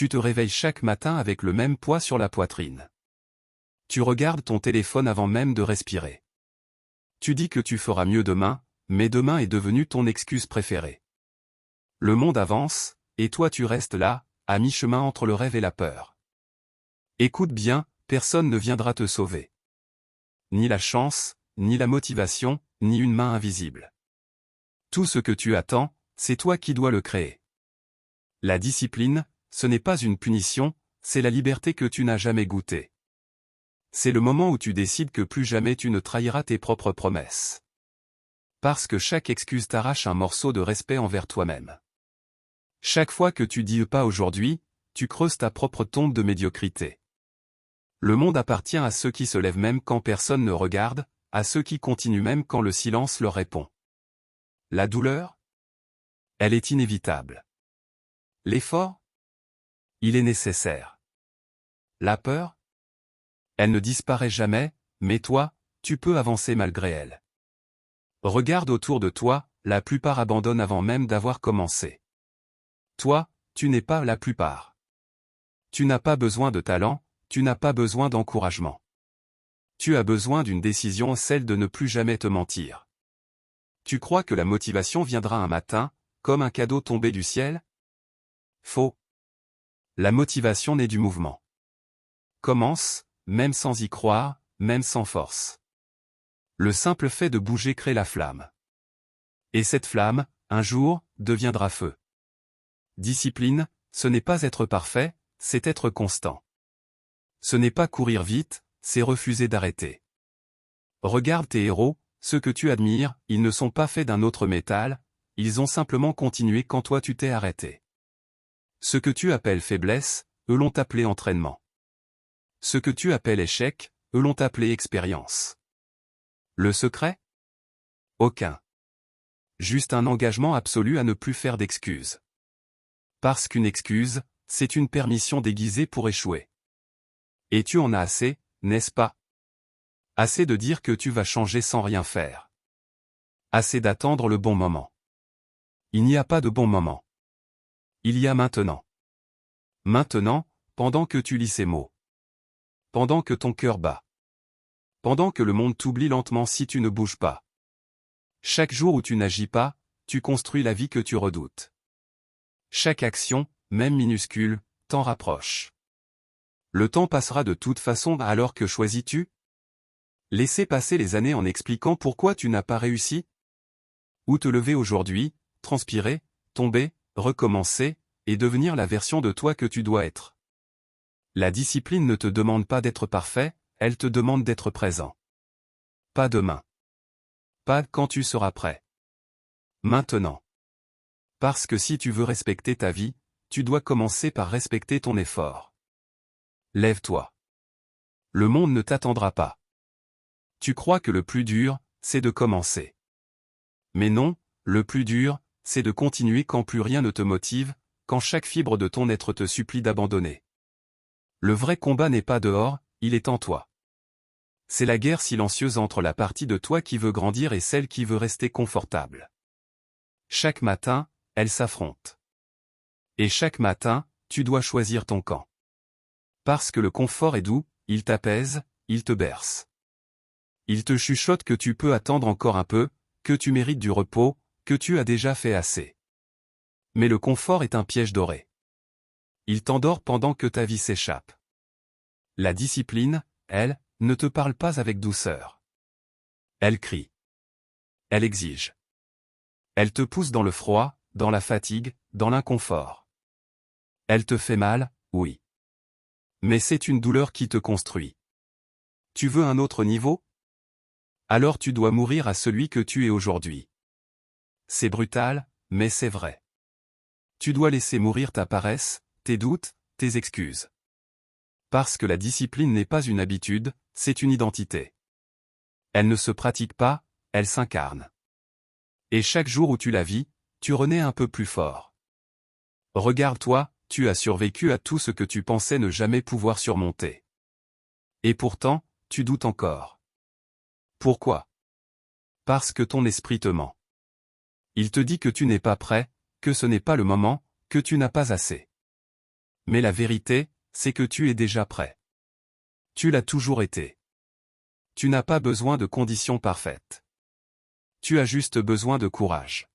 Tu te réveilles chaque matin avec le même poids sur la poitrine. Tu regardes ton téléphone avant même de respirer. Tu dis que tu feras mieux demain, mais demain est devenu ton excuse préférée. Le monde avance, et toi tu restes là, à mi-chemin entre le rêve et la peur. Écoute bien, personne ne viendra te sauver. Ni la chance, ni la motivation, ni une main invisible. Tout ce que tu attends, c'est toi qui dois le créer. La discipline, ce n'est pas une punition, c'est la liberté que tu n'as jamais goûtée. C'est le moment où tu décides que plus jamais tu ne trahiras tes propres promesses. Parce que chaque excuse t'arrache un morceau de respect envers toi-même. Chaque fois que tu dis pas aujourd'hui, tu creuses ta propre tombe de médiocrité. Le monde appartient à ceux qui se lèvent même quand personne ne regarde, à ceux qui continuent même quand le silence leur répond. La douleur? Elle est inévitable. L'effort? Il est nécessaire. La peur? Elle ne disparaît jamais, mais toi, tu peux avancer malgré elle. Regarde autour de toi, la plupart abandonnent avant même d'avoir commencé. Toi, tu n'es pas la plupart. Tu n'as pas besoin de talent, tu n'as pas besoin d'encouragement. Tu as besoin d'une décision, celle de ne plus jamais te mentir. Tu crois que la motivation viendra un matin, comme un cadeau tombé du ciel? Faux. La motivation naît du mouvement. Commence, même sans y croire, même sans force. Le simple fait de bouger crée la flamme. Et cette flamme, un jour, deviendra feu. Discipline, ce n'est pas être parfait, c'est être constant. Ce n'est pas courir vite, c'est refuser d'arrêter. Regarde tes héros, ceux que tu admires, ils ne sont pas faits d'un autre métal, ils ont simplement continué quand toi tu t'es arrêté. Ce que tu appelles faiblesse, eux l'ont appelé entraînement. Ce que tu appelles échec, eux l'ont appelé expérience. Le secret? Aucun. Juste un engagement absolu à ne plus faire d'excuses. Parce qu'une excuse, c'est une permission déguisée pour échouer. Et tu en as assez, n'est-ce pas? Assez de dire que tu vas changer sans rien faire. Assez d'attendre le bon moment. Il n'y a pas de bon moment. Il y a maintenant. Maintenant, pendant que tu lis ces mots. Pendant que ton cœur bat. Pendant que le monde t'oublie lentement si tu ne bouges pas. Chaque jour où tu n'agis pas, tu construis la vie que tu redoutes. Chaque action, même minuscule, t'en rapproche. Le temps passera de toute façon, alors que choisis-tu? Laisser passer les années en expliquant pourquoi tu n'as pas réussi? Ou te lever aujourd'hui, transpirer, tomber, recommencer, et devenir la version de toi que tu dois être. La discipline ne te demande pas d'être parfait, elle te demande d'être présent. Pas demain. Pas quand tu seras prêt. Maintenant. Parce que si tu veux respecter ta vie, tu dois commencer par respecter ton effort. Lève-toi. Le monde ne t'attendra pas. Tu crois que le plus dur, c'est de commencer. Mais non, le plus dur, c'est de continuer quand plus rien ne te motive, quand chaque fibre de ton être te supplie d'abandonner. Le vrai combat n'est pas dehors, il est en toi. C'est la guerre silencieuse entre la partie de toi qui veut grandir et celle qui veut rester confortable. Chaque matin, elles s'affrontent. Et chaque matin, tu dois choisir ton camp. Parce que le confort est doux, il t'apaise, il te berce. Il te chuchote que tu peux attendre encore un peu, que tu mérites du repos, que tu as déjà fait assez. Mais le confort est un piège doré. Il t'endort pendant que ta vie s'échappe. La discipline, elle, ne te parle pas avec douceur. Elle crie. Elle exige. Elle te pousse dans le froid, dans la fatigue, dans l'inconfort. Elle te fait mal, oui. Mais c'est une douleur qui te construit. Tu veux un autre niveau? Alors tu dois mourir à celui que tu es aujourd'hui. C'est brutal, mais c'est vrai. Tu dois laisser mourir ta paresse, tes doutes, tes excuses. Parce que la discipline n'est pas une habitude, c'est une identité. Elle ne se pratique pas, elle s'incarne. Et chaque jour où tu la vis, tu renais un peu plus fort. Regarde-toi, tu as survécu à tout ce que tu pensais ne jamais pouvoir surmonter. Et pourtant, tu doutes encore. Pourquoi? Parce que ton esprit te ment. Il te dit que tu n'es pas prêt, que ce n'est pas le moment, que tu n'as pas assez. Mais la vérité, c'est que tu es déjà prêt. Tu l'as toujours été. Tu n'as pas besoin de conditions parfaites. Tu as juste besoin de courage.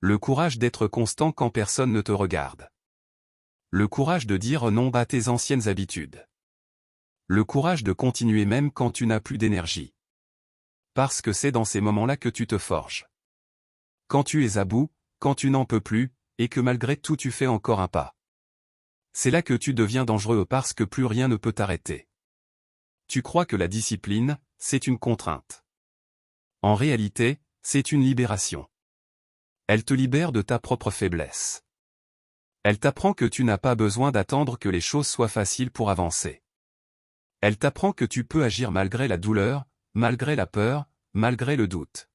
Le courage d'être constant quand personne ne te regarde. Le courage de dire non à tes anciennes habitudes. Le courage de continuer même quand tu n'as plus d'énergie. Parce que c'est dans ces moments-là que tu te forges. Quand tu es à bout, quand tu n'en peux plus, et que malgré tout tu fais encore un pas. C'est là que tu deviens dangereux parce que plus rien ne peut t'arrêter. Tu crois que la discipline, c'est une contrainte. En réalité, c'est une libération. Elle te libère de ta propre faiblesse. Elle t'apprend que tu n'as pas besoin d'attendre que les choses soient faciles pour avancer. Elle t'apprend que tu peux agir malgré la douleur, malgré la peur, malgré le doute.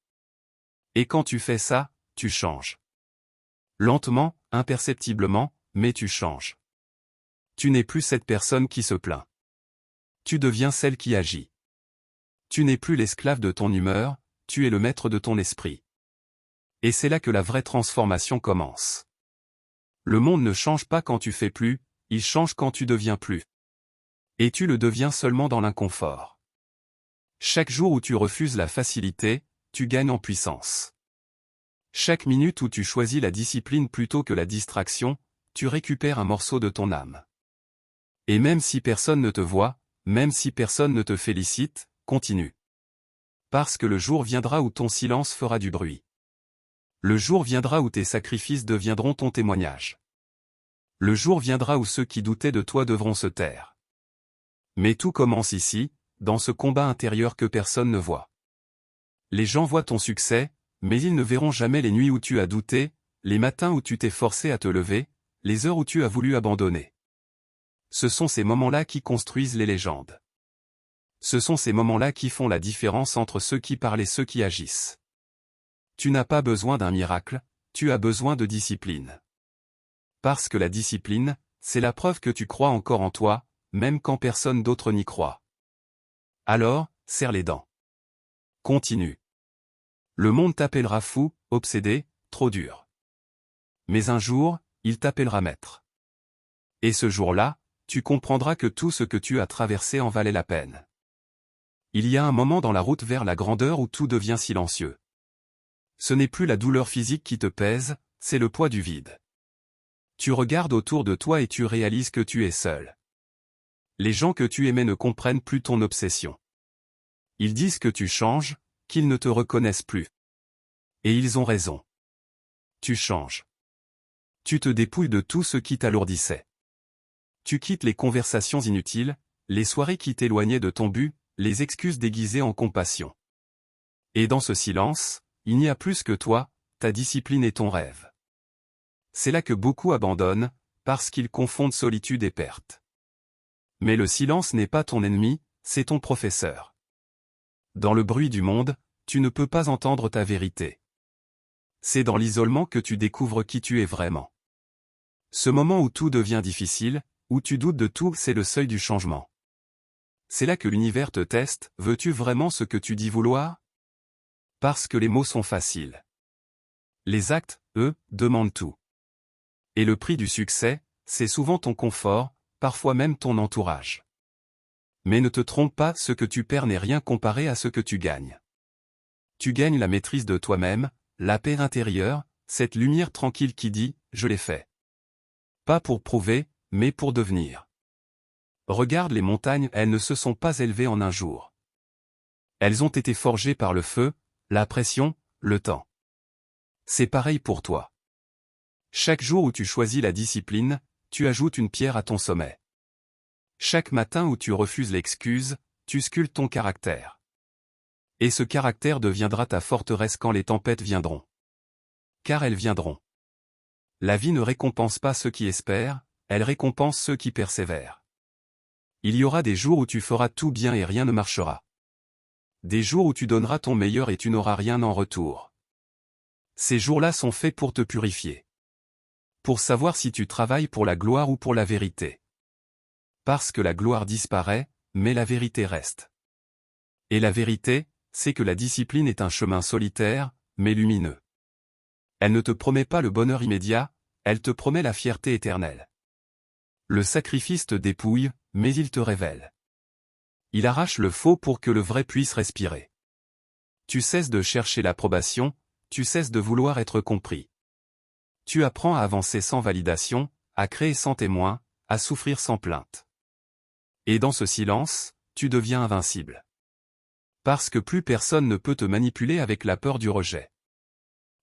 Et quand tu fais ça, tu changes. Lentement, imperceptiblement, mais tu changes. Tu n'es plus cette personne qui se plaint. Tu deviens celle qui agit. Tu n'es plus l'esclave de ton humeur, tu es le maître de ton esprit. Et c'est là que la vraie transformation commence. Le monde ne change pas quand tu fais plus, il change quand tu deviens plus. Et tu le deviens seulement dans l'inconfort. Chaque jour où tu refuses la facilité, tu gagnes en puissance. Chaque minute où tu choisis la discipline plutôt que la distraction, tu récupères un morceau de ton âme. Et même si personne ne te voit, même si personne ne te félicite, continue. Parce que le jour viendra où ton silence fera du bruit. Le jour viendra où tes sacrifices deviendront ton témoignage. Le jour viendra où ceux qui doutaient de toi devront se taire. Mais tout commence ici, dans ce combat intérieur que personne ne voit. Les gens voient ton succès, mais ils ne verront jamais les nuits où tu as douté, les matins où tu t'es forcé à te lever, les heures où tu as voulu abandonner. Ce sont ces moments-là qui construisent les légendes. Ce sont ces moments-là qui font la différence entre ceux qui parlent et ceux qui agissent. Tu n'as pas besoin d'un miracle, tu as besoin de discipline. Parce que la discipline, c'est la preuve que tu crois encore en toi, même quand personne d'autre n'y croit. Alors, serre les dents. Continue. Le monde t'appellera fou, obsédé, trop dur. Mais un jour, il t'appellera maître. Et ce jour-là, tu comprendras que tout ce que tu as traversé en valait la peine. Il y a un moment dans la route vers la grandeur où tout devient silencieux. Ce n'est plus la douleur physique qui te pèse, c'est le poids du vide. Tu regardes autour de toi et tu réalises que tu es seul. Les gens que tu aimais ne comprennent plus ton obsession. Ils disent que tu changes, qu'ils ne te reconnaissent plus. Et ils ont raison. Tu changes. Tu te dépouilles de tout ce qui t'alourdissait. Tu quittes les conversations inutiles, les soirées qui t'éloignaient de ton but, les excuses déguisées en compassion. Et dans ce silence, il n'y a plus que toi, ta discipline et ton rêve. C'est là que beaucoup abandonnent, parce qu'ils confondent solitude et perte. Mais le silence n'est pas ton ennemi, c'est ton professeur. Dans le bruit du monde, tu ne peux pas entendre ta vérité. C'est dans l'isolement que tu découvres qui tu es vraiment. Ce moment où tout devient difficile, où tu doutes de tout, c'est le seuil du changement. C'est là que l'univers te teste, veux-tu vraiment ce que tu dis vouloir? Parce que les mots sont faciles. Les actes, eux, demandent tout. Et le prix du succès, c'est souvent ton confort, parfois même ton entourage. Mais ne te trompe pas, ce que tu perds n'est rien comparé à ce que tu gagnes. Tu gagnes la maîtrise de toi-même, la paix intérieure, cette lumière tranquille qui dit « je l'ai fait ». Pas pour prouver, mais pour devenir. Regarde les montagnes, elles ne se sont pas élevées en un jour. Elles ont été forgées par le feu, la pression, le temps. C'est pareil pour toi. Chaque jour où tu choisis la discipline, tu ajoutes une pierre à ton sommet. Chaque matin où tu refuses l'excuse, tu sculptes ton caractère. Et ce caractère deviendra ta forteresse quand les tempêtes viendront. Car elles viendront. La vie ne récompense pas ceux qui espèrent, elle récompense ceux qui persévèrent. Il y aura des jours où tu feras tout bien et rien ne marchera. Des jours où tu donneras ton meilleur et tu n'auras rien en retour. Ces jours-là sont faits pour te purifier. Pour savoir si tu travailles pour la gloire ou pour la vérité. Parce que la gloire disparaît, mais la vérité reste. Et la vérité, c'est que la discipline est un chemin solitaire, mais lumineux. Elle ne te promet pas le bonheur immédiat, elle te promet la fierté éternelle. Le sacrifice te dépouille, mais il te révèle. Il arrache le faux pour que le vrai puisse respirer. Tu cesses de chercher l'approbation, tu cesses de vouloir être compris. Tu apprends à avancer sans validation, à créer sans témoin, à souffrir sans plainte. Et dans ce silence, tu deviens invincible. Parce que plus personne ne peut te manipuler avec la peur du rejet.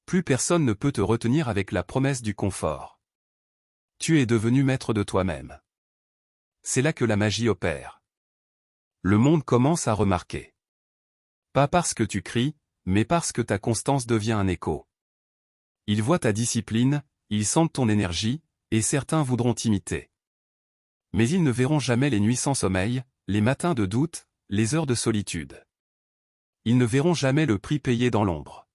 Plus personne ne peut te retenir avec la promesse du confort. Tu es devenu maître de toi-même. C'est là que la magie opère. Le monde commence à remarquer. Pas parce que tu cries, mais parce que ta constance devient un écho. Ils voient ta discipline, ils sentent ton énergie, et certains voudront t'imiter. Mais ils ne verront jamais les nuits sans sommeil, les matins de doute, les heures de solitude. Ils ne verront jamais le prix payé dans l'ombre.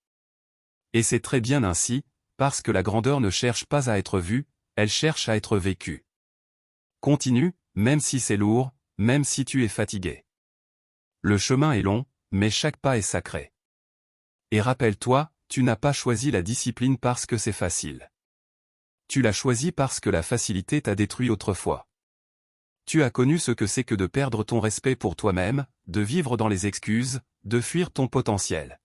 Et c'est très bien ainsi, parce que la grandeur ne cherche pas à être vue, elle cherche à être vécue. Continue, même si c'est lourd, même si tu es fatigué. Le chemin est long, mais chaque pas est sacré. Et rappelle-toi, tu n'as pas choisi la discipline parce que c'est facile. Tu l'as choisi parce que la facilité t'a détruit autrefois. Tu as connu ce que c'est que de perdre ton respect pour toi-même, de vivre dans les excuses, de fuir ton potentiel.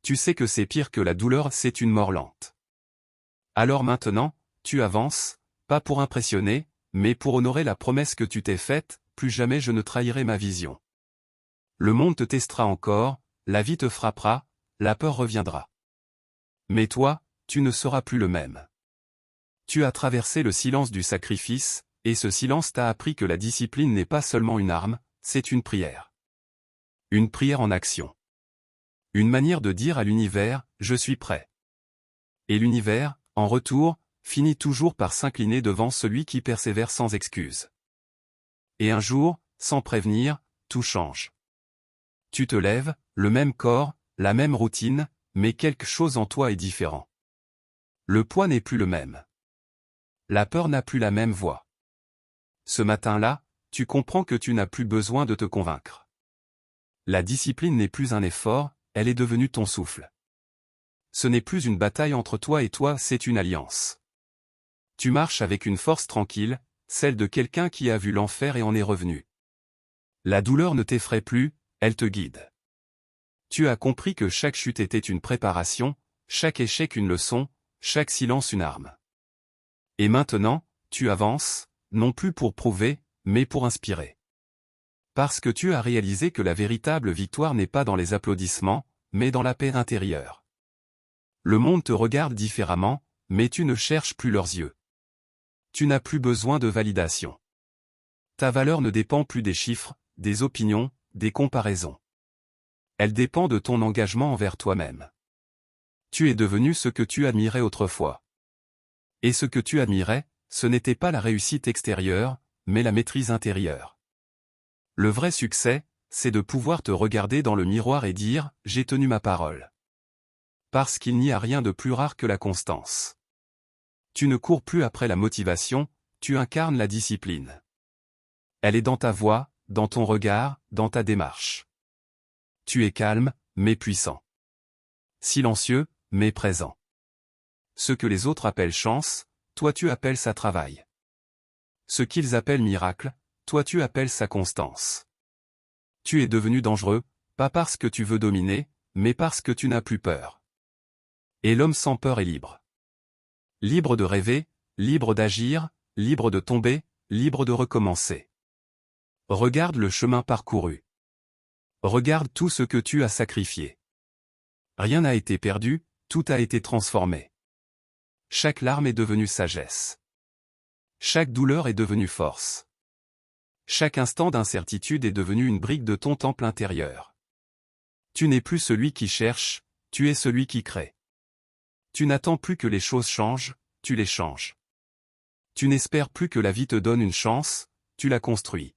Tu sais que c'est pire que la douleur, c'est une mort lente. Alors maintenant, tu avances, pas pour impressionner, mais pour honorer la promesse que tu t'es faite, plus jamais je ne trahirai ma vision. Le monde te testera encore, la vie te frappera, la peur reviendra. Mais toi, tu ne seras plus le même. Tu as traversé le silence du sacrifice, et ce silence t'a appris que la discipline n'est pas seulement une arme, c'est une prière. Une prière en action. Une manière de dire à l'univers, je suis prêt. Et l'univers, en retour, finit toujours par s'incliner devant celui qui persévère sans excuse. Et un jour, sans prévenir, tout change. Tu te lèves, le même corps, la même routine, mais quelque chose en toi est différent. Le poids n'est plus le même. La peur n'a plus la même voix. Ce matin-là, tu comprends que tu n'as plus besoin de te convaincre. La discipline n'est plus un effort, elle est devenue ton souffle. Ce n'est plus une bataille entre toi et toi, c'est une alliance. Tu marches avec une force tranquille, celle de quelqu'un qui a vu l'enfer et en est revenu. La douleur ne t'effraie plus, elle te guide. Tu as compris que chaque chute était une préparation, chaque échec une leçon, chaque silence une arme. Et maintenant, tu avances, non plus pour prouver, mais pour inspirer. Parce que tu as réalisé que la véritable victoire n'est pas dans les applaudissements, mais dans la paix intérieure. Le monde te regarde différemment, mais tu ne cherches plus leurs yeux. Tu n'as plus besoin de validation. Ta valeur ne dépend plus des chiffres, des opinions, des comparaisons. Elle dépend de ton engagement envers toi-même. Tu es devenu ce que tu admirais autrefois. Et ce que tu admirais, ce n'était pas la réussite extérieure, mais la maîtrise intérieure. Le vrai succès, c'est de pouvoir te regarder dans le miroir et dire « J'ai tenu ma parole ». Parce qu'il n'y a rien de plus rare que la constance. Tu ne cours plus après la motivation, tu incarnes la discipline. Elle est dans ta voix, dans ton regard, dans ta démarche. Tu es calme, mais puissant. Silencieux, mais présent. Ce que les autres appellent chance, toi tu appelles ça travail. Ce qu'ils appellent miracle, toi tu appelles ça constance. Tu es devenu dangereux, pas parce que tu veux dominer, mais parce que tu n'as plus peur. Et l'homme sans peur est libre. Libre de rêver, libre d'agir, libre de tomber, libre de recommencer. Regarde le chemin parcouru. Regarde tout ce que tu as sacrifié. Rien n'a été perdu, tout a été transformé. Chaque larme est devenue sagesse. Chaque douleur est devenue force. Chaque instant d'incertitude est devenu une brique de ton temple intérieur. Tu n'es plus celui qui cherche, tu es celui qui crée. Tu n'attends plus que les choses changent, tu les changes. Tu n'espères plus que la vie te donne une chance, tu la construis.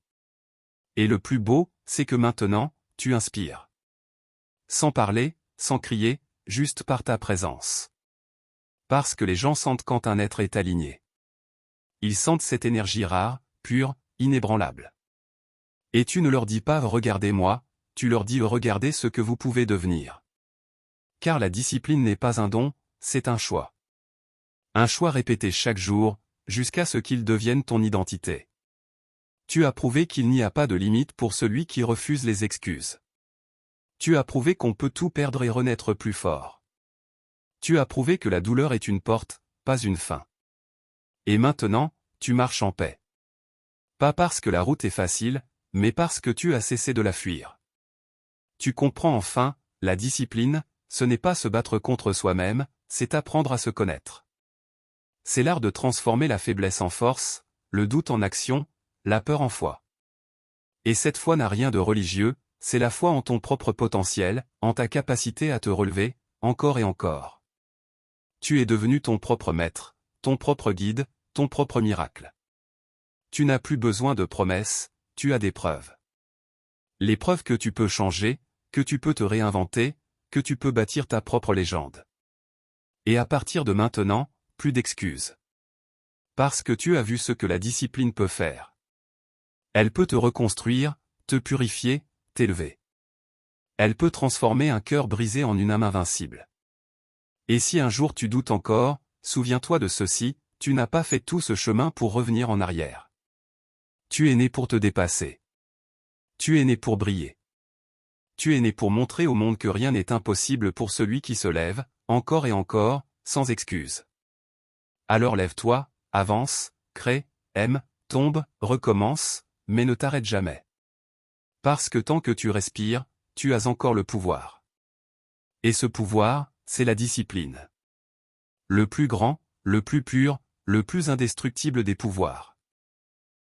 Et le plus beau, c'est que maintenant, tu inspires. Sans parler, sans crier, juste par ta présence. Parce que les gens sentent quand un être est aligné. Ils sentent cette énergie rare, pure, inébranlable. Et tu ne leur dis pas « regardez-moi », tu leur dis « regardez ce que vous pouvez devenir ». Car la discipline n'est pas un don, c'est un choix. Un choix répété chaque jour, jusqu'à ce qu'ils deviennent ton identité. Tu as prouvé qu'il n'y a pas de limite pour celui qui refuse les excuses. Tu as prouvé qu'on peut tout perdre et renaître plus fort. Tu as prouvé que la douleur est une porte, pas une fin. Et maintenant, tu marches en paix. Pas parce que la route est facile, mais parce que tu as cessé de la fuir. Tu comprends enfin, la discipline, ce n'est pas se battre contre soi-même, c'est apprendre à se connaître. C'est l'art de transformer la faiblesse en force, le doute en action, la peur en foi. Et cette foi n'a rien de religieux, c'est la foi en ton propre potentiel, en ta capacité à te relever, encore et encore. Tu es devenu ton propre maître, ton propre guide, ton propre miracle. Tu n'as plus besoin de promesses, tu as des preuves. Les preuves que tu peux changer, que tu peux te réinventer, que tu peux bâtir ta propre légende. Et à partir de maintenant, plus d'excuses. Parce que tu as vu ce que la discipline peut faire. Elle peut te reconstruire, te purifier, t'élever. Elle peut transformer un cœur brisé en une âme invincible. Et si un jour tu doutes encore, souviens-toi de ceci, tu n'as pas fait tout ce chemin pour revenir en arrière. Tu es né pour te dépasser. Tu es né pour briller. Tu es né pour montrer au monde que rien n'est impossible pour celui qui se lève, encore et encore, sans excuse. Alors lève-toi, avance, crée, aime, tombe, recommence, mais ne t'arrête jamais. Parce que tant que tu respires, tu as encore le pouvoir. Et ce pouvoir, c'est la discipline. Le plus grand, le plus pur, le plus indestructible des pouvoirs.